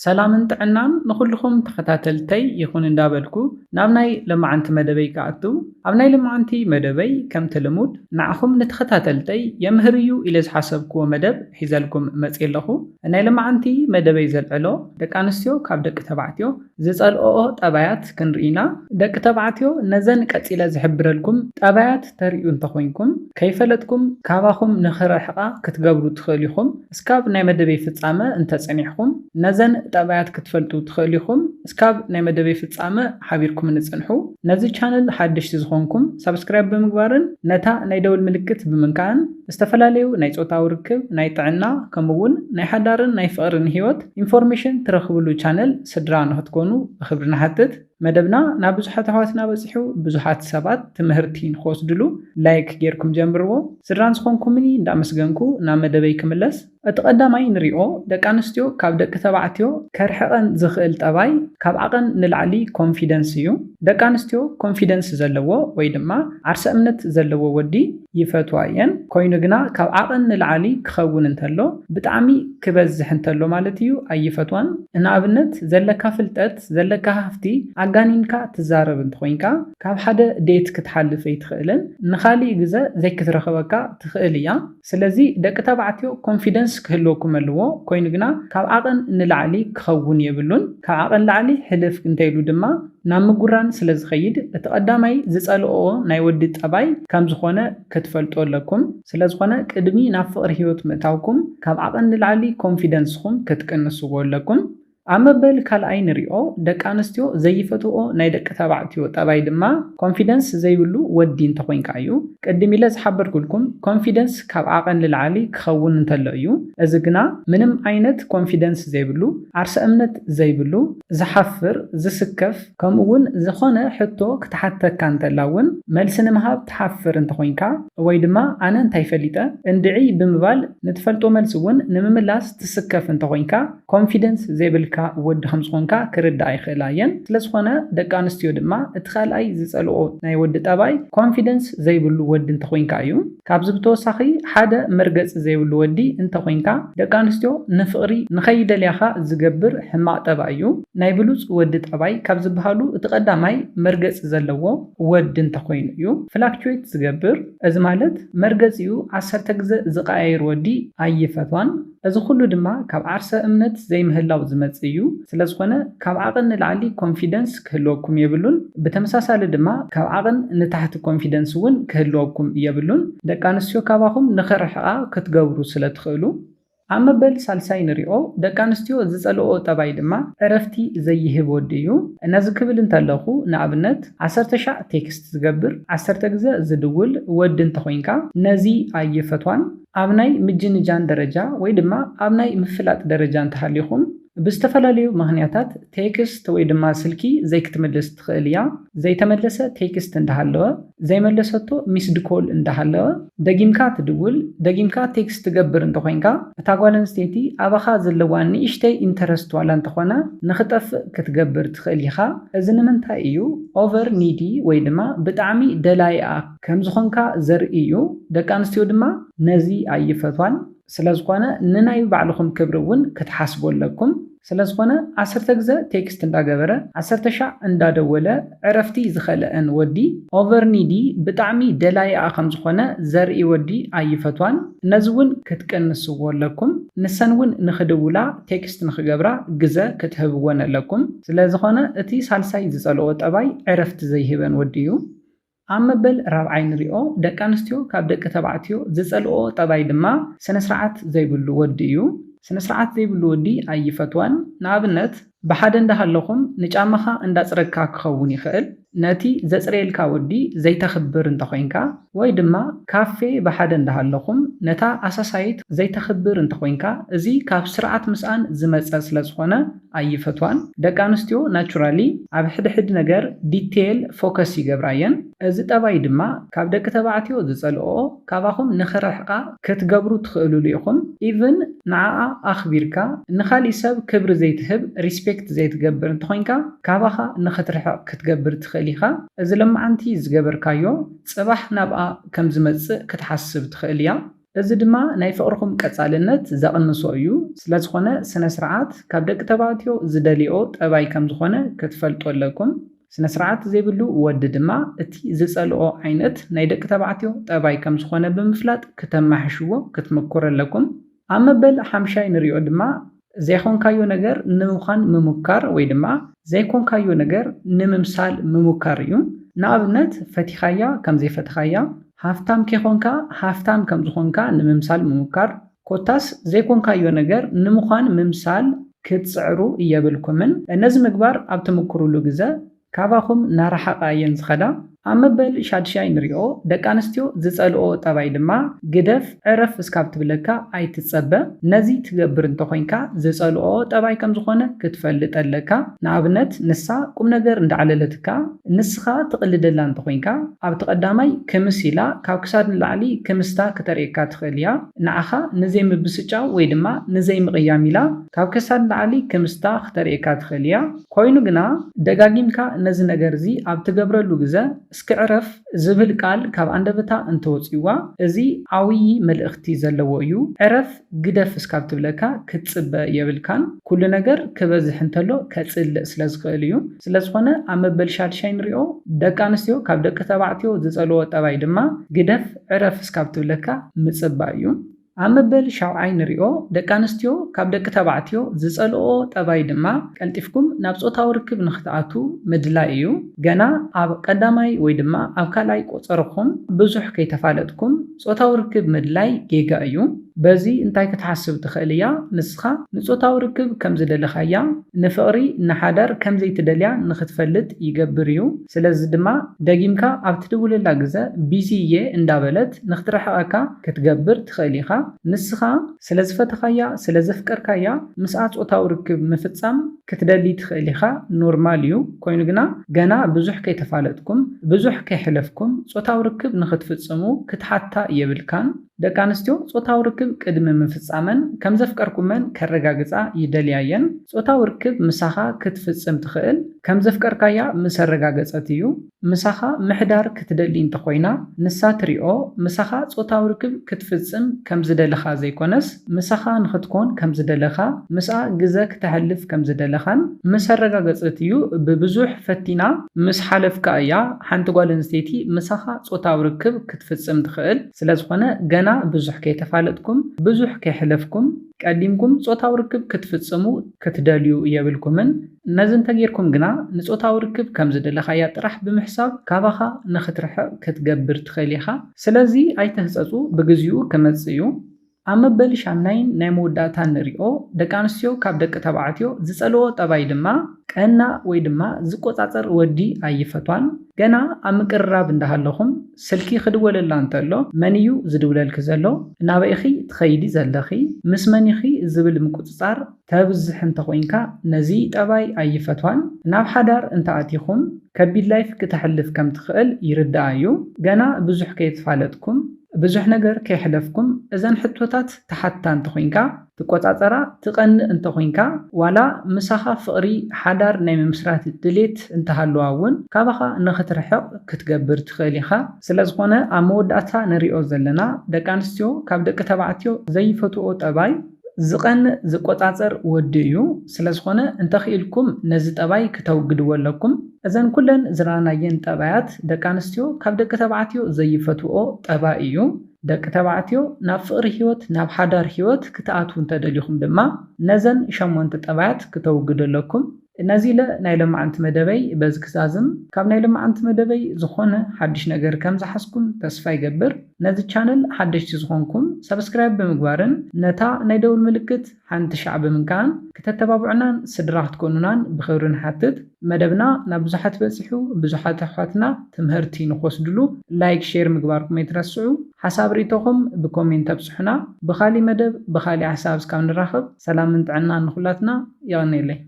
ሰላምን ጥዕናን ንኹልኹም ተኸታተልተይ ይኹን እንዳበልኩ ናብ ናይ ልምዓንቲ መደበይ ከኣቱ ኣብ ናይ ልምዓንቲ መደበይ ከምቲ ልሙድ ንዓኹም ንተኸታተልተይ የምህር እዩ ኢለ ዝሓሰብክዎ መደብ ሒዘልኩም መፅእ ኣለኹ። ናይ ልምዓንቲ መደበይ ዘልዕሎ ደቂ ኣንስትዮ ካብ ደቂ ተባዕትዮ ዝፀልኦኦ ጠባያት ክንርኢና ደቂ ተባዕትዮ ነዘን ቀፂለ ዝሕብረልኩም ጠባያት ተርእዩ እንተኾይንኩም ከይፈለጥኩም ካባኹም ንኽረሕቓ ክትገብሩ ትኽእል ኢኹም። እስካብ ናይ መደበይ ፍጻመ እንተጸኒሕኩም ነዘን ጠባያት ክትፈልጡ ትኽእል ኢኹም። እስካብ ናይ መደበይ ፍጻመ ሓቢርኩም ንጽንሑ። ነዚ ቻነል ሓድሽቲ ዝኾንኩም ሰብስክራይብ ብምግባርን ነታ ናይ ደውል ምልክት ብምንካን ዝተፈላለዩ ናይ ጾታዊ ርክብ፣ ናይ ጥዕና ከምኡውን ናይ ሓዳርን ናይ ፍቕርን ህይወት ኢንፎርሜሽን ትረኽብሉ ቻነል ስድራ ንኽትኮኑ ብኽብሪ ንሓትት። መደብና ናብ ብዙሓት ኣሕዋትና በፂሑ ብዙሓት ሰባት ትምህርቲ ንኽወስድሉ ላይክ ጌርኩም ጀምርዎ። ስድራን ዝኾንኩምኒ እንዳመስገንኩ ናብ መደበይ ክምለስ። እቲ ቀዳማይ ንሪኦ ደቂ ኣንስትዮ ካብ ደቂ ተባዕትዮ ከርሕቐን ዝኽእል ጠባይ ካብ ዓቐን ንላዕሊ ኮንፊደንስ እዩ። ደቂ ኣንስትዮ ኮንፊደንስ ዘለዎ ወይ ድማ ዓርሰ እምነት ዘለዎ ወዲ ይፈትዋ እየን። ኮይኑ ግና ካብ ዓቐን ንላዕሊ ክኸውን እንተሎ ብጣዕሚ ክበዝሕ እንተሎ ማለት እዩ ኣይፈትዋን። ንኣብነት ዘለካ ፍልጠት ዘለካ ሃፍቲ ኣጋኒንካ ትዛረብ እንተኾይንካ ካብ ሓደ ዴት ክትሓልፍ ኣይትኽእልን፣ ንኻሊእ ግዜ ዘይክትረኸበካ ትኽእል እያ። ስለዚ ደቂ ተባዕትዮ ኮንፊደንስ ክህልወኩም ኣለዎ። ኮይኑ ግና ካብ ዓቐን ንላዕሊ ክኸውን የብሉን። ካብ ዓቐን ላዕሊ ሕልፍ እንተይሉ ድማ ናብ ምጉራን ስለ ዝኸይድ እቲ ቀዳማይ ዝጸልኦ ናይ ወዲ ጠባይ ከም ዝኾነ ክትፈልጡ ኣለኩም። ስለ ዝኾነ ቅድሚ ናብ ፍቕሪ ህይወት ምእታውኩም ካብ ዓቐን ንላዕሊ ኮንፊደንስኩም ክትቅንስዎ ኣለኩም። ኣብ መበል ካልኣይ ንሪኦ ደቂ ኣንስትዮ ዘይፈትዎ ናይ ደቂ ተባዕትዮ ጠባይ ድማ ኮንፊደንስ ዘይብሉ ወዲ እንተኾይንካ እዩ። ቅድም ኢለ ዝሓበርኩልኩም ኮንፊደንስ ካብ ዓቐን ንላዕሊ ክኸውን እንተሎ እዩ። እዚ ግና ምንም ዓይነት ኮንፊደንስ ዘይብሉ፣ ዓርሰ እምነት ዘይብሉ፣ ዝሓፍር፣ ዝስከፍ ከምኡውን ዝኾነ ሕቶ ክትሓተካ እንተላ እውን መልሲ ንምሃብ ትሓፍር እንተኾይንካ ወይ ድማ ኣነ እንታይ ፈሊጠ እንድዒ ብምባል ንትፈልጦ መልሲ እውን ንምምላስ ትስከፍ እንተኾይንካ ኮንፊደንስ ዘይብልካ ወዲ ከም ዝኾንካ ክርዳእ ይኽእላ እየን። ስለዝኾነ ደቂ ኣንስትዮ ድማ እቲ ካልኣይ ዝፀልኦ ናይ ወዲ ጠባይ ኮንፊደንስ ዘይብሉ ወዲ እንተኾይንካ እዩ። ካብዚ ብተወሳኺ ሓደ መርገፂ ዘይብሉ ወዲ እንተኾይንካ ደቂ ኣንስትዮ ንፍቕሪ ንኸይደልያኻ ዝገብር ሕማቕ ጠባይ እዩ። ናይ ብሉፅ ወዲ ጠባይ ካብ ዝበሃሉ እቲ ቀዳማይ መርገፂ ዘለዎ ወዲ እንተኾይኑ እዩ። ፍላክቹዌት ዝገብር፣ እዚ ማለት መርገፂኡ 10 ግዜ ዝቀያይር ወዲ ኣይፈትዋን። እዚ ኩሉ ድማ ካብ ዓርሰ እምነት ዘይምህላው ዝመጽእ እዩ። ስለዝኾነ ካብ ዓቐን ንላዕሊ ኮንፊደንስ ክህልወኩም የብሉን። ብተመሳሳሊ ድማ ካብ ዓቐን ንታሕቲ ኮንፊደንስ እውን ክህልወኩም የብሉን። ደቂ ኣንስትዮ ካባኹም ንኽርሕቓ ክትገብሩ ስለ ትኽእሉ። ኣብ መበል ሳልሳይ ንሪኦ ደቂ ኣንስትዮ ዝፀልኦ ጠባይ ድማ ዕረፍቲ ዘይህብ ወዲ እዩ። ነዚ ክብል እንተለኹ ንኣብነት 10 ቴክስት ዝገብር 10 ግዜ ዝድውል ወዲ እንተኾይንካ ነዚ ኣይፈትዋን። ኣብ ናይ ምጅንጃን ደረጃ ወይ ድማ ኣብ ናይ ምፍላጥ ደረጃ እንተሃሊኹም ብዝተፈላለዩ ምኽንያታት ቴክስት ወይ ድማ ስልኪ ዘይክትመልስ ትኽእል እያ። ዘይተመለሰ ቴክስት እንዳሃለወ ዘይመለሰቶ ሚስድ ኮል እንዳሃለወ ደጊምካ ትድውል ደጊምካ ቴክስት ትገብር እንተኾይንካ እታ ጓል ኣንስተይቲ ኣባኻ ዘለዋ ንእሽተይ ኢንተረስት ዋላ እንተኾነ ንኽጠፍእ ክትገብር ትኽእል ኢኻ። እዚ ንምንታይ እዩ? ኦቨር ኒዲ ወይ ድማ ብጣዕሚ ደላይኣ ከም ዝኾንካ ዘርኢ እዩ። ደቂ ኣንስትዮ ድማ ነዚ ኣይፈትዋን። ስለዝኾነ ንናይ ባዕልኹም ክብሪ እውን ክትሓስቡ ኣለኩም። ስለዝኾነ 10 ግዜ ቴክስት እንዳገበረ 10 እንዳደወለ ዕረፍቲ ዝኸለአን ወዲ ኦቨር ኒዲ ብጣዕሚ ደላይኣ ከም ዝኾነ ዘርኢ ወዲ ኣይፈትዋን። ነዚ እውን ክትቀንስዎ ኣለኩም። ንሰን እውን ንኽድውላ ቴክስት ንኽገብራ ግዜ ክትህብወን ኣለኩም። ስለዝኾነ እቲ ሳልሳይ ዝፀልኦ ጠባይ ዕረፍቲ ዘይህበን ወዲ እዩ። ኣብ መበል ራብዓይ ንሪኦ ደቂ ኣንስትዮ ካብ ደቂ ተባዕትዮ ዝፀልኦ ጠባይ ድማ ስነስርዓት ዘይብሉ ወዲ እዩ። ስነስርዓት ዘይብሉ ወዲ ኣይፈትዋን። ንኣብነት ብሓደ እንዳሃለኹም ንጫማኻ እንዳፅረግካ ክኸውን ይኽእል። ነቲ ዘፅረየልካ ወዲ ዘይተኽብር እንተኾይንካ ወይ ድማ ካፌ ብሓደ እንዳሃለኹም ነታ ኣሳሳይት ዘይተኽብር እንተኾይንካ እዚ ካብ ስርዓት ምስኣን ዝመፀ ስለዝኾነ ኣይፈትዋን። ደቂ ኣንስትዮ ናቹራሊ ኣብ ሕድሕድ ነገር ዲቴል ፎከስ ይገብራ እየን። እዚ ጠባይ ድማ ካብ ደቂ ተባዕትዮ ዝፀልኦ ካባኹም ንኽረሕቓ ክትገብሩ ትኽእልሉ ኢኹም። ኢቭን ንዓኣ ኣኽቢርካ ንኻሊእ ሰብ ክብሪ ዘይትህብ ሪስፔክት ዘይትገብር እንተኾይንካ ካባኻ ንኽትርሕቕ ክትገብር ትኽእል ኢኻ። እዚ ልምዓንቲ ዝገበርካዮ ጽባሕ ናብኣ ከም ዝመጽእ ክትሓስብ ትኽእል እያ። እዚ ድማ ናይ ፍቅርኩም ቀጻልነት ዘቕንሶ እዩ። ስለዝኾነ ስነ ስርዓት ካብ ደቂ ተባዕትዮ ዝደልዮ ጠባይ ከም ዝኾነ ክትፈልጡ ኣለኩም። ስነ ስርዓት ዘይብሉ ወዲ ድማ እቲ ዝጸልኦ ዓይነት ናይ ደቂ ተባዕትዮ ጠባይ ከም ዝኾነ ብምፍላጥ ከተማሕሽዎ ክትምኩሩ ኣለኩም። ኣብ መበል 5 ንሪኦ ድማ ዘይኮንካዮ ነገር ንምዃን ምሙካር ወይ ድማ ዘይኮንካዮ ነገር ንምምሳል ምሙካር እዩ። ንኣብነት ፈቲኻያ ከም ዘይፈትኻያ፣ ሃፍታም ከይኮንካ ሃፍታም ከም ዝኾንካ ንምምሳል ምሙካር፣ ኮታስ ዘይኮንካዮ ነገር ንምዃን ምምሳል ክትጽዕሩ እየብልኩምን። ነዚ ምግባር ኣብ ትምኩሩሉ ግዜ ካባኹም ናረሓቓ እየን ዝኸዳ። ኣብ መበል 6 ንሪኦ ደቂ ኣንስትዮ ዝጸልኦ ጠባይ ድማ ግደፍ ዕረፍ እስካብ ትብለካ ኣይትጸበ። ነዚ ትገብር እንተኮይንካ ዝጸልኦ ጠባይ ከም ዝኾነ ክትፈልጥ ኣለካ። ንኣብነት ንሳ ቁም ነገር እንዳዓለለትካ ንስኻ ትቕልደላ እንተኮይንካ ኣብቲ ቀዳማይ ክምስ ኢላ ካብ ክሳድ ንላዕሊ ክምስታ ክተርእየካ ትኽእል እያ። ንዓኻ ንዘይምብስጫው ወይ ድማ ንዘይምቕያም ኢላ ካብ ክሳድ ንላዕሊ ክምስታ ክተርእየካ ትኽእል እያ። ኮይኑ ግና ደጋጊምካ ነዚ ነገር እዚ ኣብ ትገብረሉ ግዜ እስክዕረፍ ዝብል ቃል ካብ አንደበታ እንተወፂዋ እዚ ዓብይ መልእኽቲ ዘለዎ እዩ። ዕረፍ ግደፍ እስካብ ትብለካ ክትጽበ የብልካን። ኩሉ ነገር ክበዝሕ እንተሎ ከጽልእ ስለ ዝኽእል እዩ። ስለዝኾነ ኣብ መበል 6 ንሪኦ ደቂ ኣንስትዮ ካብ ደቂ ተባዕትዮ ዝጸልዎ ጠባይ ድማ ግደፍ ዕረፍ እስካብ ትብለካ ምጽባእ እዩ። ኣብ መበል 7 ንሪኦ ደቂ ኣንስትዮ ካብ ደቂ ተባዕትዮ ዝጸልኦ ጠባይ ድማ ቀልጢፍኩም ናብ ጾታዊ ርክብ ንኽትኣቱ ምድላይ እዩ። ገና ኣብ ቀዳማይ ወይ ድማ ኣብ ካልኣይ ቆጸርኩም ብዙሕ ከይተፋለጥኩም ጾታዊ ርክብ ምድላይ ጌጋ እዩ። በዚ እንታይ ክትሓስብ ትኽእል እያ? ንስኻ ንጾታዊ ርክብ ከም ዝደለኻያ ንፍቕሪ ንሓዳር ከም ዘይትደልያ ንኽትፈልጥ ይገብር እዩ። ስለዚ ድማ ደጊምካ ኣብ ትድውለላ ግዜ ቢዚ እየ እንዳበለት ንኽትረሕቐካ ክትገብር ትኽእል ኢኻ። ንስኻ ስለ ዝፈተኻያ ስለ ዘፍቀርካያ ምስኣ ጾታዊ ርክብ ምፍጻም ክትደሊ ትኽእል ኢኻ። ኖርማል እዩ። ኮይኑ ግና ገና ብዙሕ ከይተፋለጥኩም ብዙሕ ከይሕለፍኩም ጾታዊ ርክብ ንኽትፍጽሙ ክትሓታ የብልካን። ደቂ ኣንስትዮ ጾታዊ ርክብ ቅድሚ ምፍጻመን ከም ዘፍቀርኩመን ከረጋግጻ ይደልያየን። ጾታዊ ርክብ ምሳኻ ክትፍጽም ትኽእል ከም ዘፍቀርካያ ምስ ኣረጋገጸት እዩ። ምሳኻ ምሕዳር ክትደሊ እንተኮይና ንሳ ትሪኦ ምሳኻ ጾታዊ ርክብ ክትፍጽም ከም ዝደለኻ ዘይኮነስ ምሳኻ ንኽትኮን ከም ዝደለኻ ምስኣ ግዜ ክትሕልፍ ከም ዝደለኻን ምስ ኣረጋገጸት እዩ። ብብዙሕ ፈቲና ምስ ሓለፍካ እያ ሓንቲ ጓል ኣንስተይቲ ምሳኻ ጾታዊ ርክብ ክትፍጽም ትኽእል። ስለዝኾነ ገና ብዙሕ ከይተፋለጥኩም ብዙሕ ከይሕለፍኩም ቀዲምኩም ጾታዊ ርክብ ክትፍጽሙ ክትደልዩ የብልኩምን። ነዚ እንተጌርኩም ግና ንጾታዊ ርክብ ከም ዝደለኻያ ጥራሕ ብምሕሳብ ካባኻ ንኽትርሕቕ ክትገብር ትኽእል ኢኻ። ስለዚ ኣይትህፀፁ፣ ብግዚኡ ክመጽእ እዩ። ኣብ መበል 8 ናይ መወዳእታ ንሪኦ ደቂ ኣንስትዮ ካብ ደቂ ተባዕትዮ ዝጸልዎ ጠባይ ድማ ቀና ወይ ድማ ዝቆጻጸር ወዲ ኣይፈቷን። ገና ኣብ ምቅርራብ እንዳሃለኹም ስልኪ ክድወለላ እንተሎ መን እዩ ዝድውለልክ ዘሎ፣ ናበኢኺ ትኸይዲ ዘለኺ፣ ምስ መኒኺ ዝብል ምቁፅጻር ተብዝሕ እንተኮይንካ ነዚ ጠባይ ኣይፈቷን። ናብ ሓዳር እንተኣቲኹም ከቢድ ላይፍ ክትሕልፍ ከም ትኽእል ይርዳእ እዩ። ገና ብዙሕ ከይተፋለጥኩም ብዙሕ ነገር ከይሕለፍኩም እዘን ሕቶታት ተሓታ እንተኮይንካ ትቆጻጸራ ትቐንእ እንተኮይንካ ዋላ ምሳኻ ፍቕሪ ሓዳር ናይ ምምስራት ድሌት እንተሃለዋ እውን ካባኻ ንኽትርሕቕ ክትገብር ትኽእል ኢኻ። ስለዝኾነ ኣብ መወዳእታ ንሪኦ ዘለና ደቂ ኣንስትዮ ካብ ደቂ ተባዕትዮ ዘይፈትዎ ጠባይ ዝቐንእ ዝቆጻጸር ወዲ እዩ። ስለዝኾነ እንተኽኢልኩም ነዚ ጠባይ ክተውግድዎ ኣለኩም። እዘን ኩለን ዝረኣናየን ጠባያት ደቂ ኣንስትዮ ካብ ደቂ ተባዕትዮ ዘይፈትዎ ጠባይ እዩ። ደቂ ተባዕትዮ ናብ ፍቕሪ ህይወት ናብ ሓዳር ህይወት ክትኣትዉ እንተደሊኹም ድማ ነዘን 8 ጠባያት ክተውግዱ ኣለኩም። ነዚ ናይ ሎማዓንቲ መደበይ በዚ ክዛዝም ካብ ናይ ሎማዓንቲ መደበይ ዝኾነ ሓድሽ ነገር ከም ዝሓስኩም ተስፋ ይገብር። ነዚ ቻነል ሓደሽቲ ዝኾንኩም ሰብስክራይብ ብምግባርን ነታ ናይ ደውል ምልክት ሓንቲ ሻዕ ብምንካን ክተተባብዑናን ስድራ ክትኮኑናን ብኽብሪ ንሓትት። መደብና ናብ ብዙሓት በፂሑ ብዙሓት ኣሕዋትና ትምህርቲ ንኽወስድሉ ላይክ ሼር ምግባርኩም ኣይትረስዑ። ሓሳብ ሪኢቶኹም ብኮሜንት ኣብፅሑና። ብኻሊእ መደብ ብኻሊእ ሓሳብ እስካብ ንራኸብ ሰላምን ጥዕናን ንኹላትና ይቕኒለይ።